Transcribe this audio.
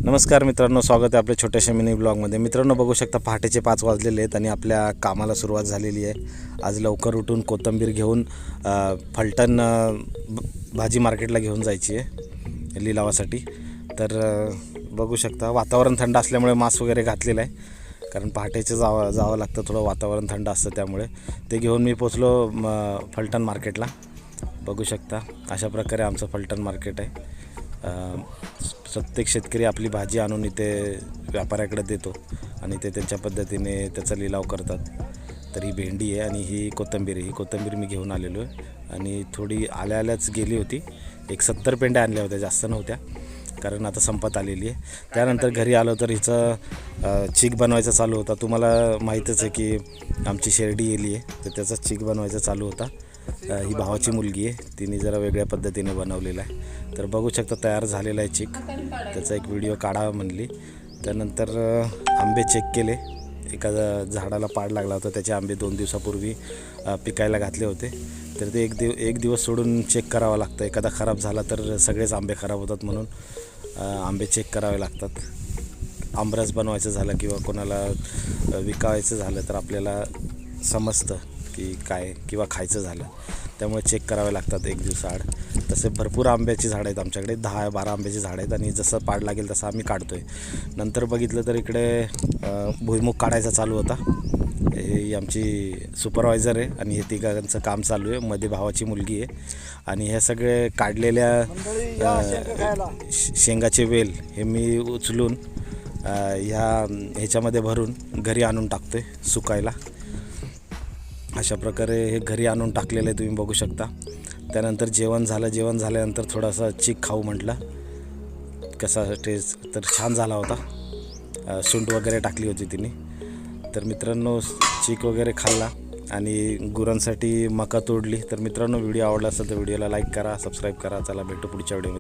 नमस्कार मित्रांनो, स्वागत आहे आपल्या छोट्याशा मिनी ब्लॉगमध्ये। मित्रांनो, बघू शकता पहाटेचे 5 वाजलेले आहेत आणि आपल्या कामाला सुरुवात झालेली आहे। आज लवकर उठून कोथिंबीर घेऊन फलटण भाजी मार्केटला घेऊन जायची आहे लिलावासाठी। तर बघू शकता वातावरण थंड असल्यामुळे मास्क वगैरे घातलेला आहे, कारण पहाटेचे जावं लागतं, थोडं वातावरण थंड असतं त्यामुळे। ते घेऊन मी पोचलो फलटण मार्केटला। बघू शकता अशा प्रकारे आमचं फलटण मार्केट आहे। प्रत्येक शेतकरी आपली भाजी आणून इथे व्यापाऱ्याकडे देतो आणि ते त्यांच्या पद्धतीने त्याचा लिलाव करतात। तर ही भेंडी आहे आणि ही कोथिंबीर आहे। ही कोथिंबीर मी घेऊन आलेलो आहे आणि थोडी आल्याच गेली होती। 70 पेंड्या आणल्या होत्या, जास्त नव्हत्या, कारण आता संपत आलेली आहे। त्यानंतर घरी आलो तर हिचं चीक बनवायचा चालू होता। तुम्हाला माहीतच आहे की आमची शेरडी येली आहे, तर त्याचा चीक बनवायचा चालू होता। ही भावाची मुलगी आहे, तिने जरा वेगळ्या पद्धतीने बनवलेला आहे। तर बघू शकता तयार झालेला आहे चीक, त्याचा एक व्हिडिओ काढावा म्हणली। त्यानंतर आंबे चेक केले। एका झाडाला पाड लागला होता, त्याचे आंबे 2 दिवसापूर्वी पिकायला घातले होते। तर ते एक दिवस सोडून चेक करावं लागतं। एखादा खराब झाला तर सगळेच आंबे खराब होतात, म्हणून आंबे चेक करावे लागतात। आमरस बनवायचं झालं किंवा कोणाला विकायचं झालं तर आपल्याला समजतं की काय, किंवा खायचं झालं, त्यामुळे चेक करावे लागतात एक दिवसाआड। तसे भरपूर आंब्याची झाडं आहेत आमच्याकडे, 10-12 आंब्याची झाडं आहेत आणि जसं पाड लागेल तसं आम्ही काढतो आहे। नंतर बघितलं तर इकडे भुईमुग काढायचा चालू होता। ही आमची सुपरवायझर आहे आणि हे तिघांचं काम चालू आहे। मध्ये भावाची मुलगी आहे आणि हे सगळे काढलेल्या शेंगाचे वेल हे मी उचलून ह्याच्यामध्ये भरून घरी आणून टाकतो आहे सुकायला। अशा प्रकारे हे घरी आणून टाकलेलं आहे, तुम्ही बघू शकता। त्यानंतर जेवण झाल्यानंतर थोडासा चीक खाऊ म्हटलं, कसा टेस्ट तर छान झाला होता। सुंठ वगैरे टाकली होती तिने। तर मित्रांनो, चीक वगैरे खाल्ला आणि गुरांसाठी मका तोडली। तर मित्रांनो, व्हिडिओ आवडला असेल तर व्हिडिओला लाईक करा, सबस्क्राईब करा। चला भेटू पुढच्या व्हिडिओ।